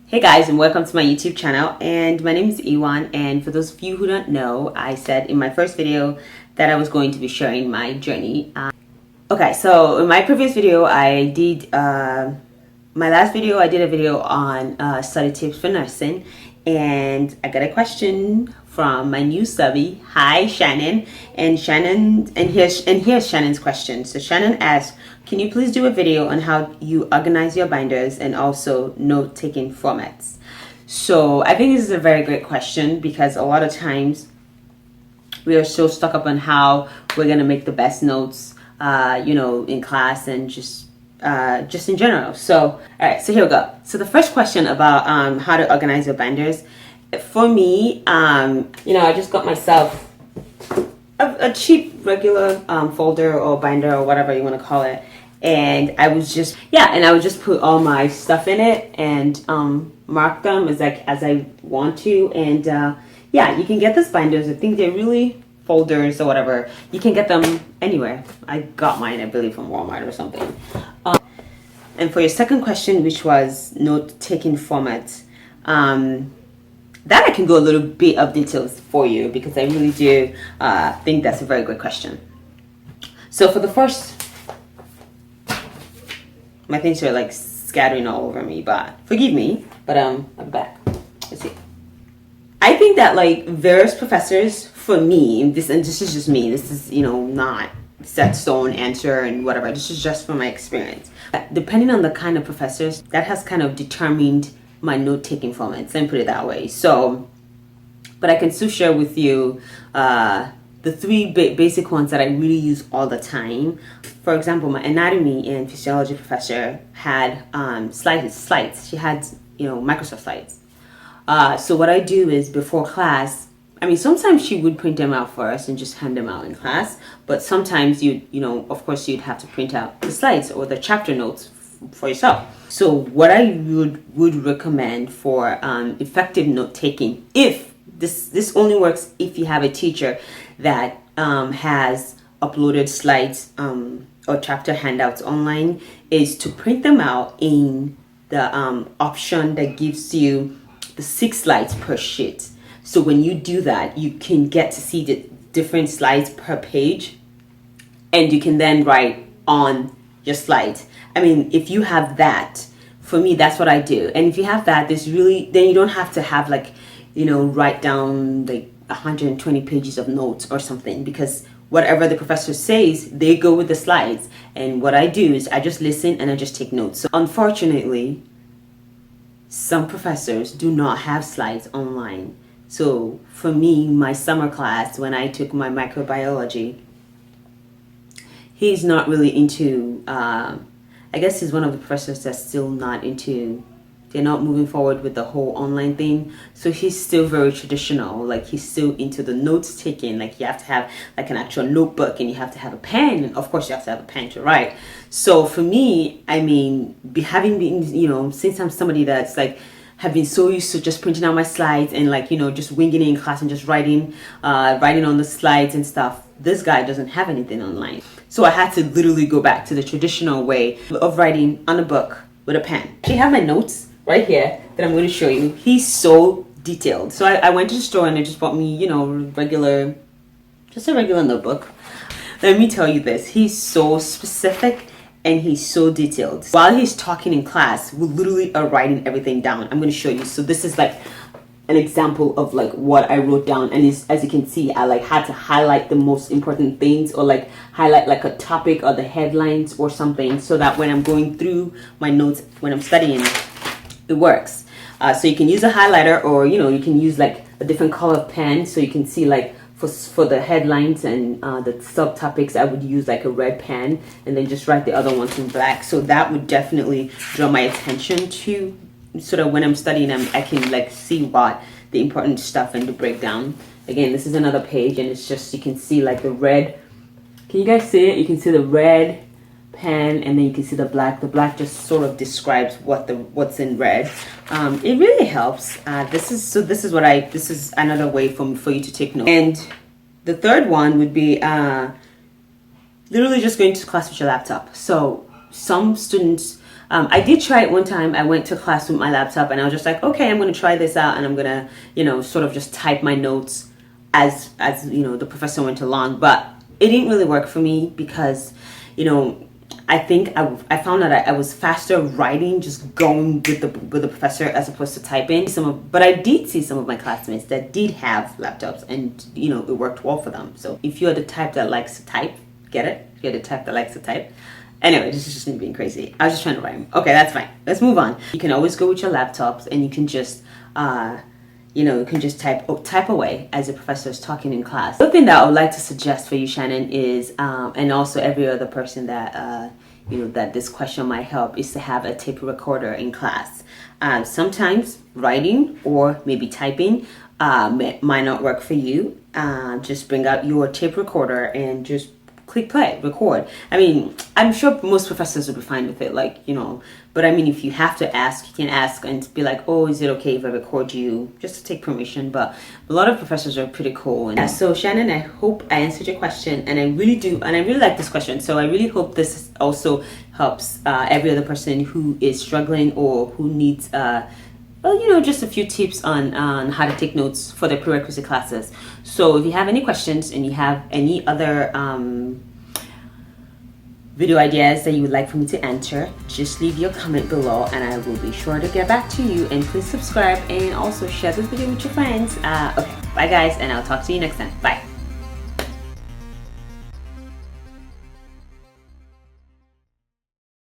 Hey guys, and welcome to my YouTube channel. And my name is Iwan, and for those of you who don't know, I said in my first video that I was going to be sharing my journey. Okay, so in my previous video I did my last video I did a video on study tips for nursing, and I got a question from my new subby. Hi Shannon. And here's Shannon's question. So Shannon asked, can you please do a video on how you organize your binders and also note-taking formats? So I think this is a very great question, because a lot of times we are so stuck up on how we're going to make the best notes in class and just in general. So all right, so here we go. So the first question about how to organize your binders, for me, I just got myself a cheap regular folder or binder or whatever you want to call it, and I would just put all my stuff in it and mark them as I want to. And you can get these binders. I think they're really folders or whatever. You can get them anywhere. I got mine, I believe, from Walmart or something. And for your second question, which was note-taking format, that I can go a little bit of details for you, because I really do think that's a very good question. So for the first, my things are like scattering all over me, but forgive me, but I'm back. Let's see. I think that like various professors, for me, this is just me, this is not set stone answer and whatever, this is just from my experience. Depending on the kind of professors, that has kind of determined my note-taking formats, let me put it that way. So, but I can still share with you the three basic ones that I really use all the time. For example, my anatomy and physiology professor had slides. She had Microsoft slides. So what I do is before class, sometimes she would print them out for us and just hand them out in class, but sometimes of course you'd have to print out the slides or the chapter notes for yourself. So what I would recommend for effective note taking, if this only works if you have a teacher that has uploaded slides or chapter handouts online, is to print them out in the option that gives you the 6 slides per sheet. So when you do that, you can get to see the different slides per page, and you can then write on your slides. If you have that, for me, that's what I do. And if you have that, then you don't have to have write down like 120 pages of notes or something, because whatever the professor says, they go with the slides. And what I do is I just listen and I just take notes. So unfortunately, some professors do not have slides online. So for me, my summer class, when I took my microbiology, he's not really into, I guess he's one of the professors that's still not into, they're not moving forward with the whole online thing. So he's still very traditional. Like, he's still into the notes taking. Like, you have to have like an actual notebook, and you have to have a pen, and of course you have to have a pen to write. So for me, since I'm somebody that's like, have been so used to just printing out my slides and just winging it in class and just writing on the slides and stuff, this guy doesn't have anything online. So I had to literally go back to the traditional way of writing on a book with a pen. I actually have my notes right here that I'm going to show you. He's so detailed. So I went to the store and I just bought me, a regular notebook. Let me tell you this, he's so specific and he's so detailed. While he's talking in class, we literally are writing everything down. I'm going to show you. So this is like an example of like what I wrote down, and as you can see, I had to highlight the most important things, or highlight like a topic or the headlines or something, so that when I'm going through my notes when I'm studying, it works. So you can use a highlighter, or you can use like a different color pen, so you can see like for the headlines and the subtopics, I would use like a red pen and then just write the other ones in black. So that would definitely draw my attention to, so that when I'm studying, I can like see what the important stuff and the breakdown. Again, this is another page, and it's just, you can see like the red. Can you guys see it? You can see the red pen, and then you can see the black. The black just sort of describes what's in red. It really helps. This is another way for you to take notes. And the third one would be literally just going to class with your laptop. So some students I did try it one time. I went to class with my laptop and I was just like, okay, I'm going to try this out and I'm going to, sort of just type my notes as the professor went along. But it didn't really work for me because, I think I found that I was faster writing, just going with the professor as opposed to typing. But I did see some of my classmates that did have laptops, and it worked well for them. So if you're the type that likes to type, get it? If you're the type that likes to type. Anyway, this is just me being crazy. I was just trying to rhyme. Okay, that's fine. Let's move on. You can always go with your laptops, and you can just type away as the professor is talking in class. The thing that I would like to suggest for you, Shannon, is, and also every other person that, that this question might help, is to have a tape recorder in class. Sometimes writing or maybe typing might not work for you. Just bring out your tape recorder and just click play, record. I mean, I'm sure most professors will be fine with it, but I mean, if you have to ask, you can ask and be like, oh, is it okay if I record you? Just to take permission. But a lot of professors are pretty cool. And so Shannon, I hope I answered your question, and I really do, and I really like this question. So I really hope this also helps every other person who is struggling or who needs just a few tips on how to take notes for their prerequisite classes. So if you have any questions and you have any other video ideas that you would like for me to answer, just leave your comment below and I will be sure to get back to you. And please subscribe and also share this video with your friends. Okay, bye guys, and I'll talk to you next time. Bye.